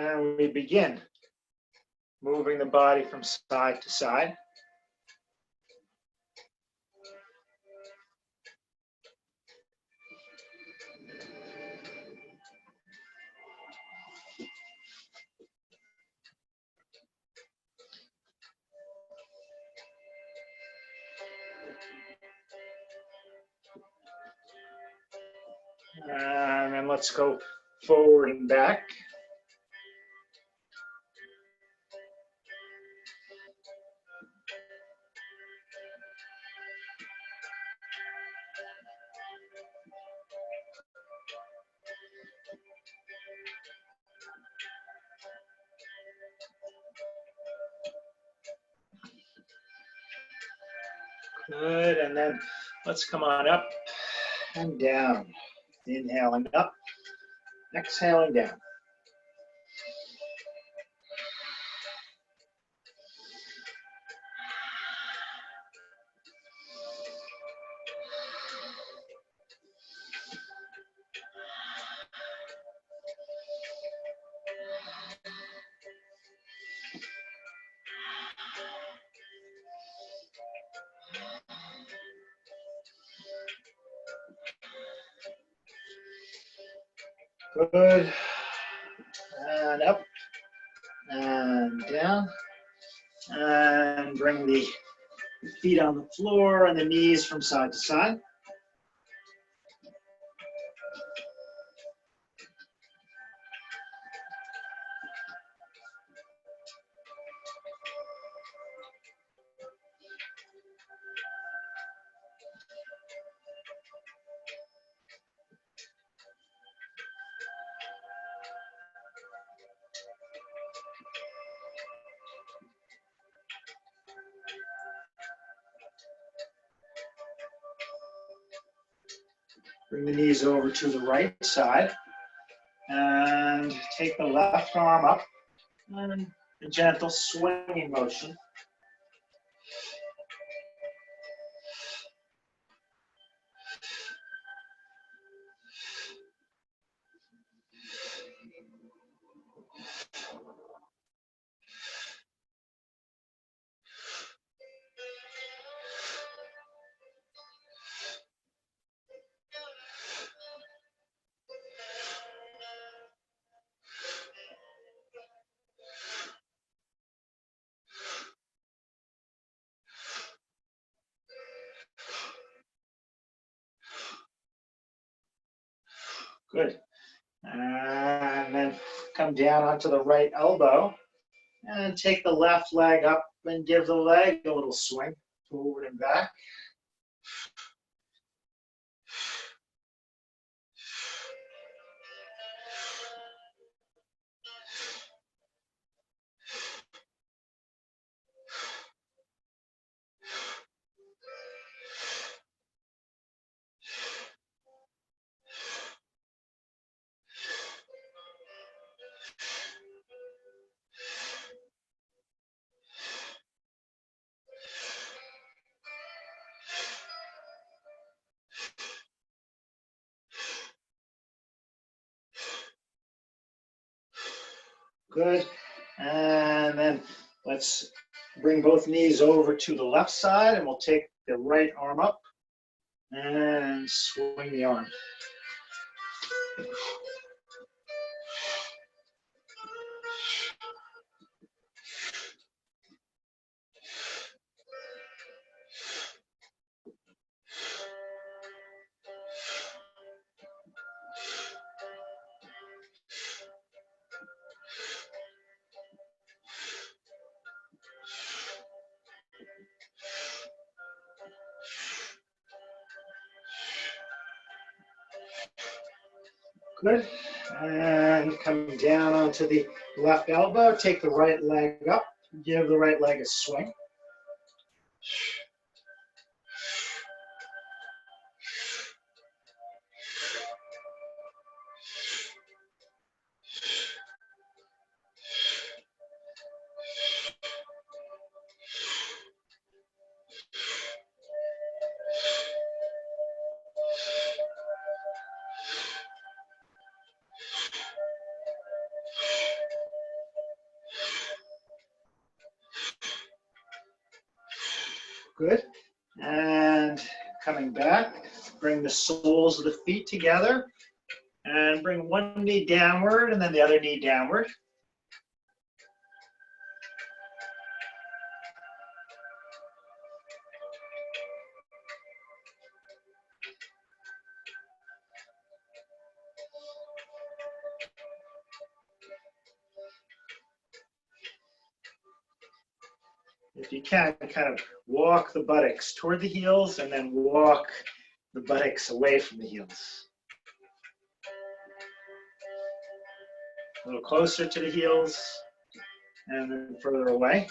And we begin moving the body from side to side. And then let's go forward and back. Good, and then let's come on up and down. Inhaling up, exhaling down. Good, and up, and down, and bring the feet on the floor and the knees from side to side. Bring the knees over to the right side and take the left arm up and a gentle swinging motion. Good. And then come down onto the right elbow and take the left leg up and give the leg a little swing forward and back. Good. And then let's bring both knees over to the left side and we'll take the right arm up and swing the arm. Good. And come down onto the left elbow. Take the right leg up. Give the right leg a swing. Good. And coming back, bring the soles of the feet together and bring one knee downward and then the other knee downward. If you can, kind of walk the buttocks toward the heels and then walk the buttocks away from the heels. A little closer to the heels and then further away.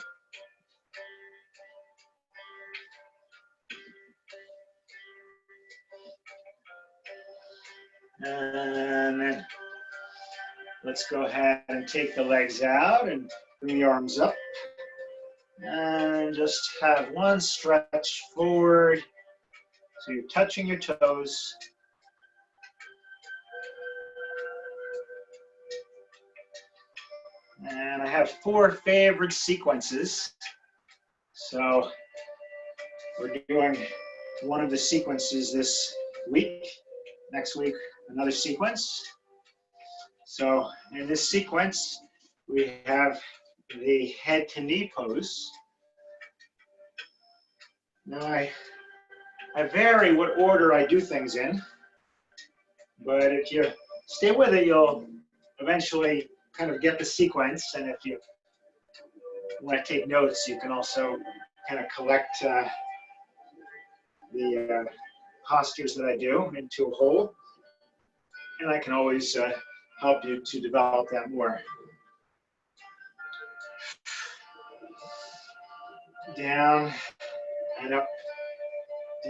And then let's go ahead and take the legs out and bring the arms up. And just have one stretch forward. So you're touching your toes. And I have 4 favorite sequences. So we're doing one of the sequences this week. Next week, another sequence. So in this sequence, we have the head to knee pose. Now I vary what order I do things in, but if you stay with it, you'll eventually kind of get the sequence. And if you want to take notes, you can also kind of collect the postures that I do into a whole. And I can always help you to develop that more. Down and up,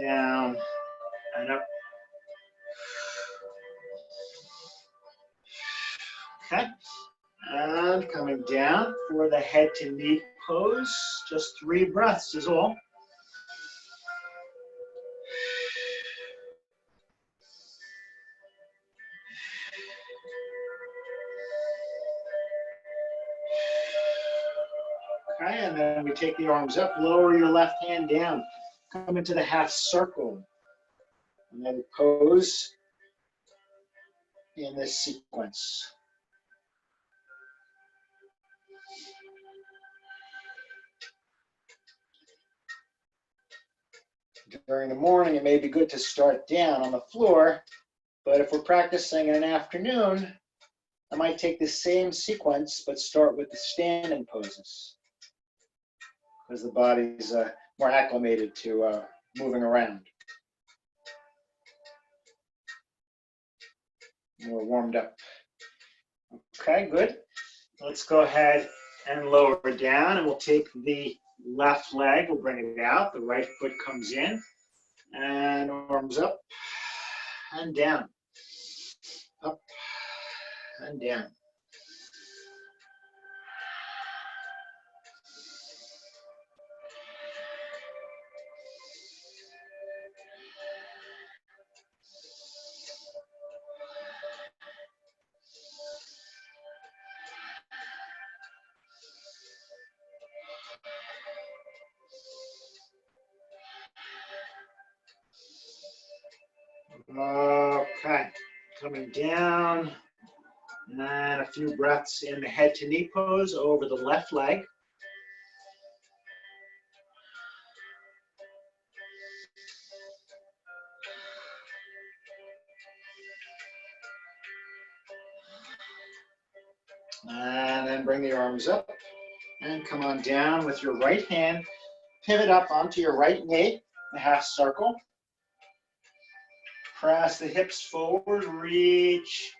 down and up. Okay, and coming down for the head to knee pose. Just 3 breaths is all. Okay, and then we take the arms up, lower your left hand down, come into the half circle. Another pose in this sequence. During the morning, it may be good to start down on the floor, but if we're practicing in an afternoon, I might take the same sequence, but start with the standing poses, because the body's more acclimated to moving around. More warmed up. Okay, good. Let's go ahead and lower down, and we'll take the left leg, we'll bring it out, the right foot comes in, and arms up and down, up and down. Okay, coming down, and a few breaths in the head to knee pose over the left leg. And then bring the arms up and come on down with your right hand. Pivot up onto your right knee, the half circle. Press the hips forward, reach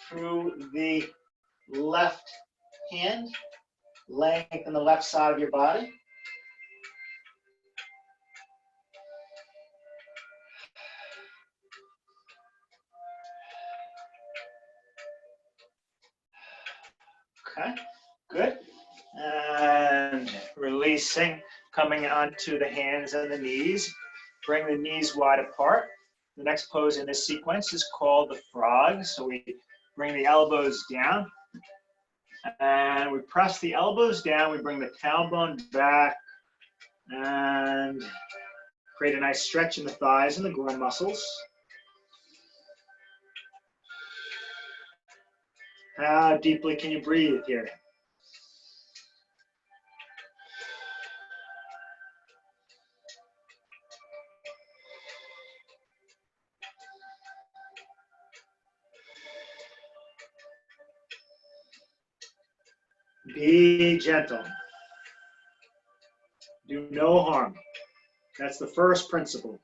through the left hand, lengthen the left side of your body. Okay, good. And releasing, coming onto the hands and the knees. Bring the knees wide apart. The next pose in this sequence is called the frog. So we bring the elbows down and we press the elbows down. We bring the tailbone back and Create a nice stretch in the thighs and the groin muscles. How deeply can you breathe here? Be gentle. Do no harm. That's the first principle.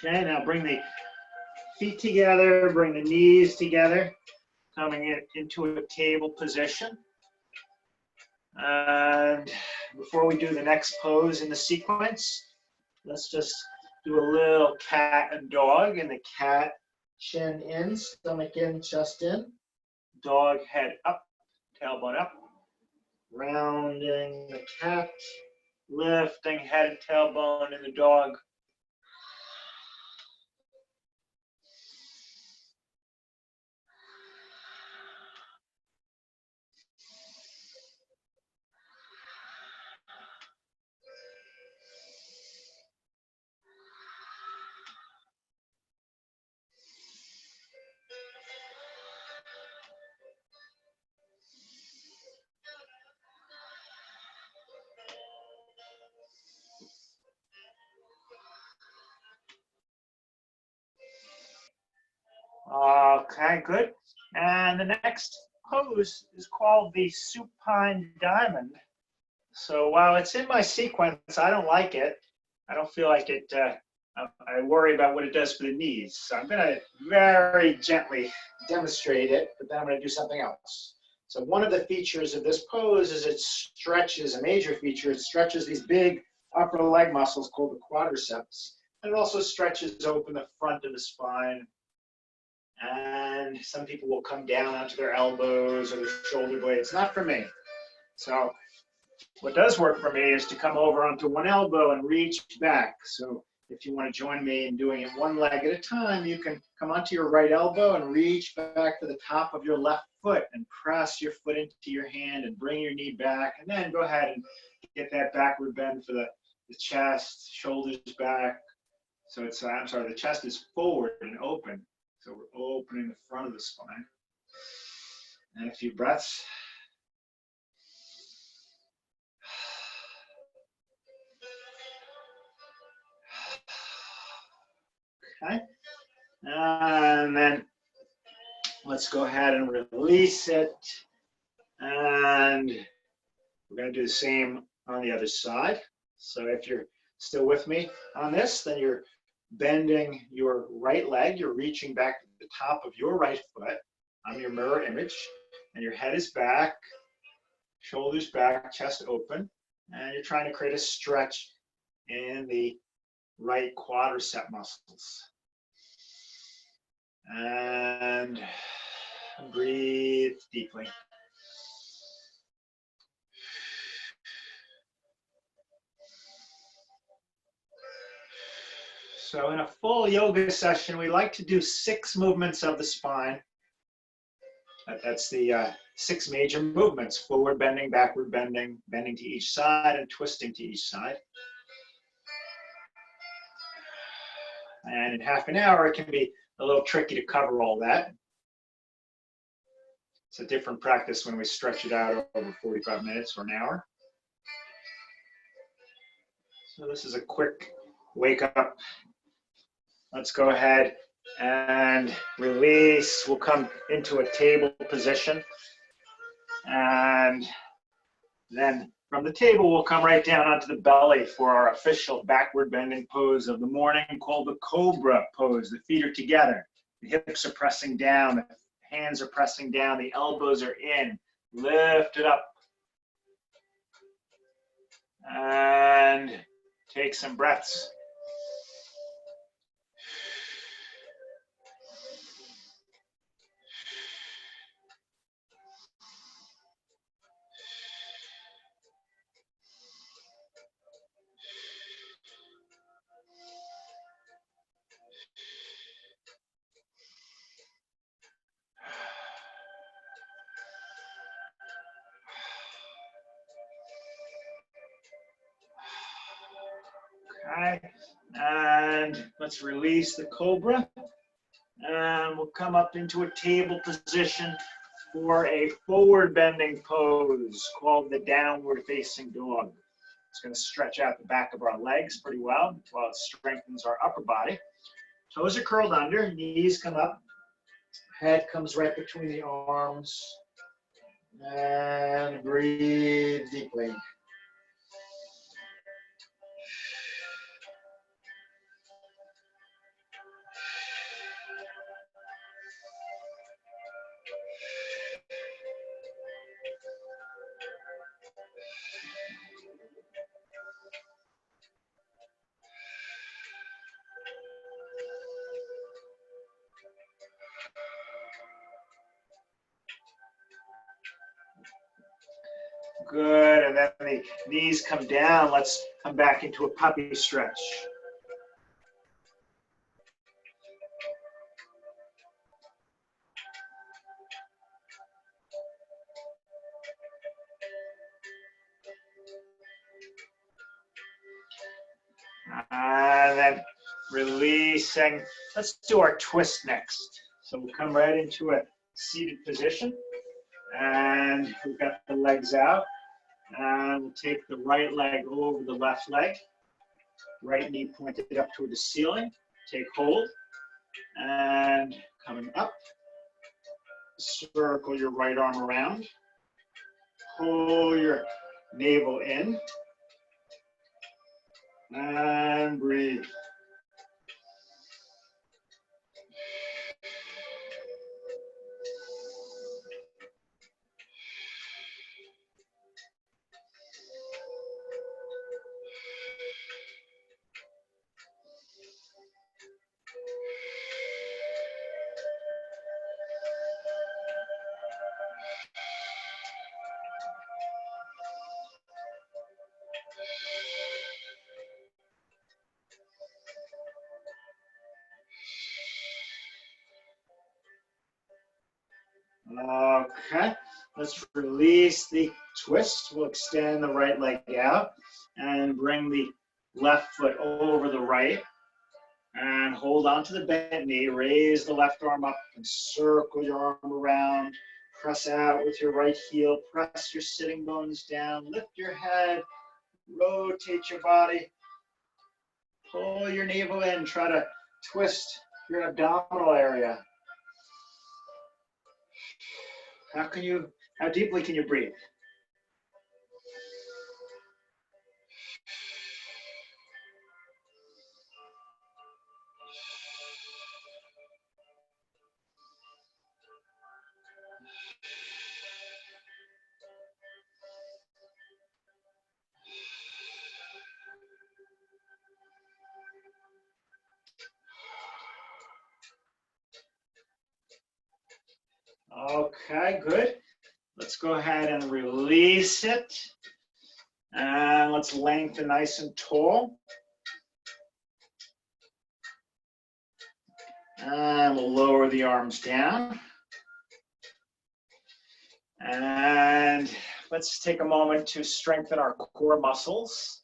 Okay, now bring the feet together, bring the knees together, coming into a table position. And before we do the next pose in the sequence, let's just do a little cat and dog. And the cat, chin in, stomach in, chest in. Dog, head up, tailbone up. Rounding the cat, lifting head and tailbone in the dog. Okay, good. And the next pose is called the supine diamond. So while it's in my sequence, I don't like it. I don't feel like it. I worry about what it does for the knees. So I'm going to very gently demonstrate it, but then I'm going to do something else. So one of the features of this pose is it stretches, a major feature, it stretches these big upper leg muscles called the quadriceps. And it also stretches open the front of the spine. And some people will come down onto their elbows or their shoulder blades. Not for me. So what does work for me is to come over onto one elbow and reach back. So if you want to join me in doing it one leg at a time, you can come onto your right elbow and reach back to the top of your left foot and press your foot into your hand and bring your knee back. And then go ahead and get that backward bend for the chest, shoulders back. So it's, I'm sorry, the chest is forward and open. So we're opening the front of the spine. And a few breaths. Okay. And then let's go ahead and release it. And we're going to do the same on the other side. So if you're still with me on this, then you're bending your right leg. You're reaching back to the top of your right foot on your mirror image. And your head is back, shoulders back, chest open. And you're trying to create a stretch in the right quadricep muscles. And breathe deeply. So in a full yoga session, we like to do 6 movements of the spine. That's the 6 major movements: forward bending, backward bending, bending to each side, and twisting to each side. And in half an hour, it can be a little tricky to cover all that. It's a different practice when we stretch it out over 45 minutes or an hour. So this is a quick wake up. Let's go ahead and release. We'll come into a table position. And then from the table, we'll come right down onto the belly for our official backward bending pose of the morning called the Cobra pose. The feet are together. The hips are pressing down. The hands are pressing down. The elbows are in. Lift it up. And take some breaths. Okay, and let's release the cobra. And we'll come up into a table position for a forward bending pose called the downward facing dog. It's going to stretch out the back of our legs pretty well while it strengthens our upper body. Toes are curled under, knees come up, head comes right between the arms, and breathe deeply. Good, and then the knees come down. Let's come back into a puppy stretch. And then releasing. Let's do our twist next. So we'll come right into a seated position. And we've got the legs out. And we'll take the right leg over the left leg. Right knee pointed up toward the ceiling. Take hold. And coming up. Circle your right arm around. Pull your navel in. And breathe. Okay, let's release the twist. We'll extend the right leg out and bring the left foot over the right and hold on to the bent knee. Raise the left arm up and circle your arm around. Press out with your right heel. Press your sitting bones down. Lift your head. Rotate your body. Pull your navel in. Try to twist your abdominal area. How deeply can you breathe? Okay, good. Let's go ahead and release it. And let's lengthen nice and tall. And we'll lower the arms down. And let's take a moment to strengthen our core muscles.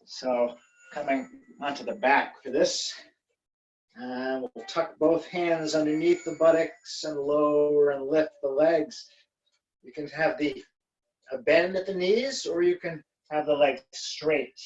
So coming onto the back for this. And we'll tuck both hands underneath the buttocks and lower and lift the legs. You can have a bend at the knees, or you can have the legs straight.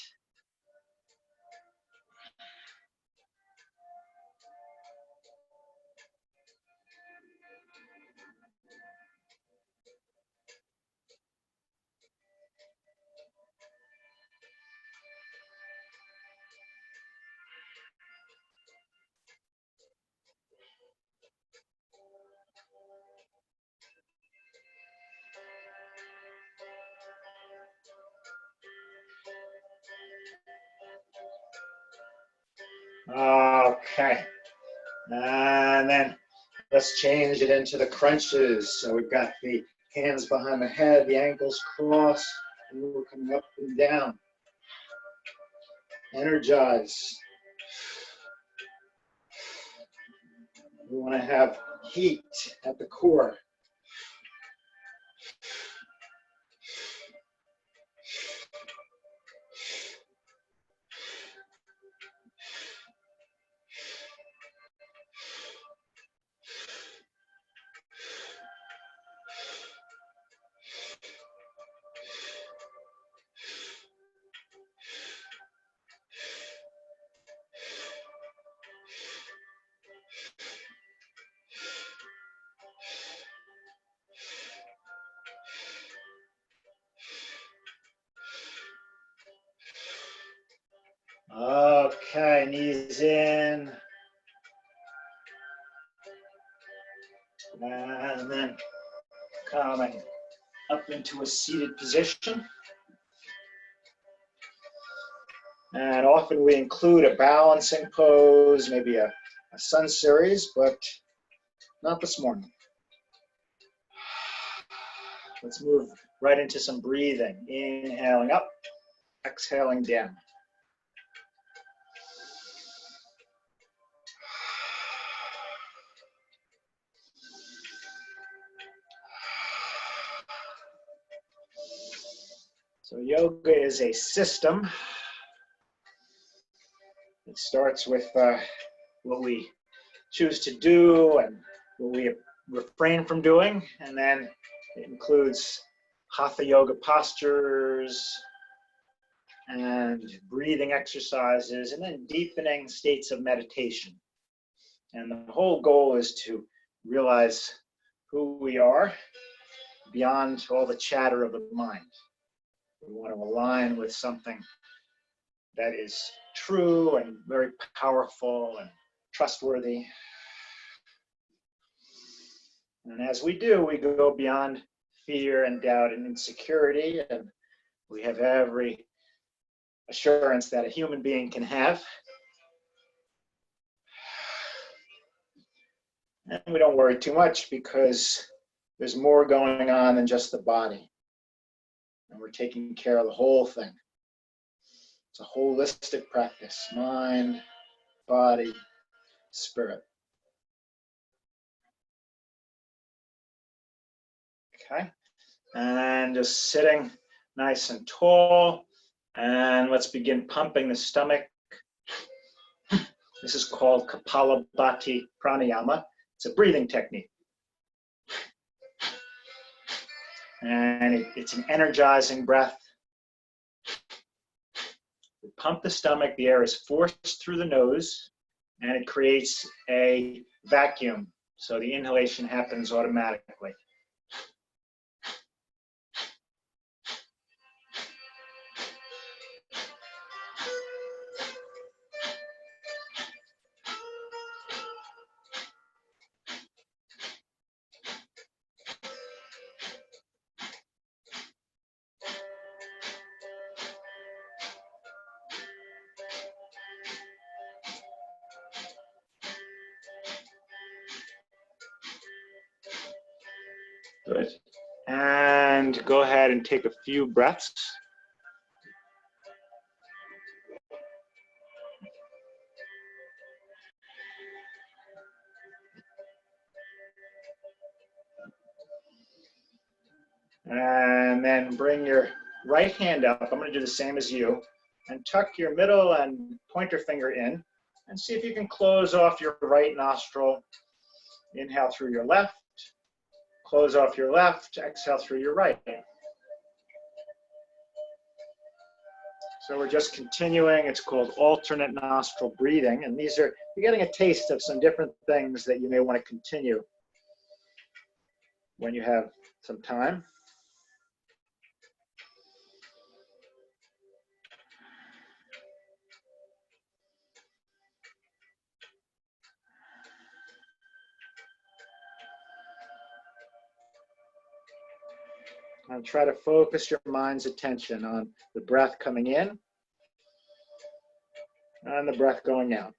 Okay, and then let's change it into the crunches. So we've got the hands behind the head, the ankles crossed, and we're coming up and down. Energize. We want to have heat at the core. Okay, knees in. And then coming up into a seated position. And often we include a balancing pose, maybe a sun series, but not this morning. Let's move right into some breathing. Inhaling up, exhaling down. So yoga is a system. It starts with what we choose to do and what we refrain from doing, and then it includes hatha yoga postures and breathing exercises, and then deepening states of meditation. And the whole goal is to realize who we are beyond all the chatter of the mind. We want to align with something that is true and very powerful and trustworthy. And as we do, we go beyond fear and doubt and insecurity, and we have every assurance that a human being can have. And we don't worry too much because there's more going on than just the body. And we're taking care of the whole thing. It's a holistic practice, mind, body, spirit. Okay, and just sitting nice and tall. And let's begin pumping the stomach. This is called Kapalabhati Pranayama. It's a breathing technique. And it's an energizing breath. We pump the stomach, the air is forced through the nose, and it creates a vacuum. So the inhalation happens automatically. Good. And go ahead and take a few breaths. And then bring your right hand up. I'm going to do the same as you. And tuck your middle and pointer finger in. And see if you can close off your right nostril. Inhale through your left. Close off your left. Exhale through your right. So we're just continuing. It's called alternate nostril breathing. And these are, you're getting a taste of some different things that you may want to continue when you have some time. And try to focus your mind's attention on the breath coming in and the breath going out.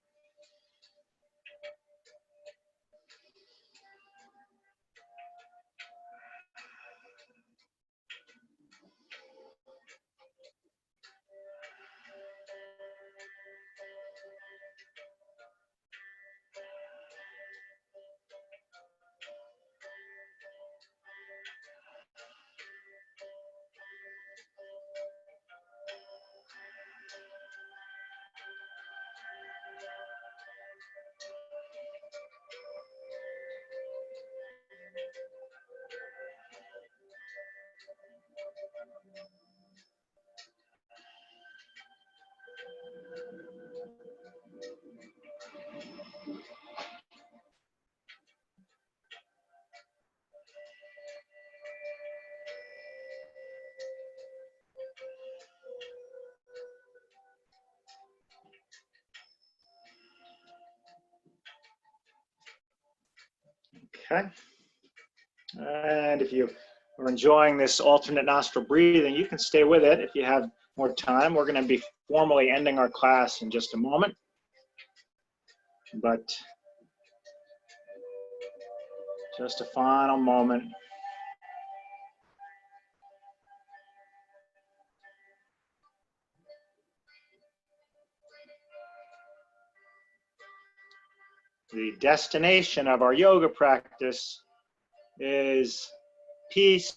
Okay. And if you are enjoying this alternate nostril breathing, you can stay with it if you have more time. We're going to be formally ending our class in just a moment. But just a final moment. The destination of our yoga practice is peace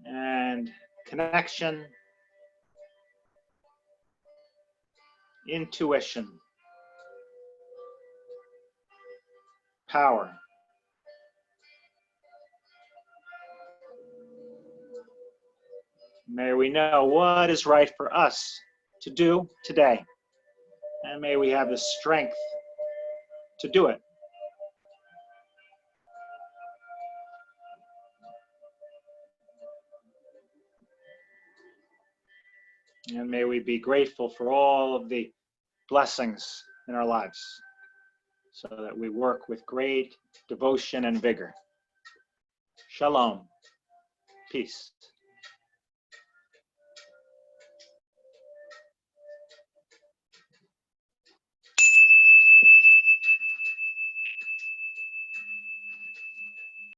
and connection, intuition, power. May we know what is right for us to do today, and may we have the strength to do it. And may we be grateful for all of the blessings in our lives so that we work with great devotion and vigor. Shalom. Peace.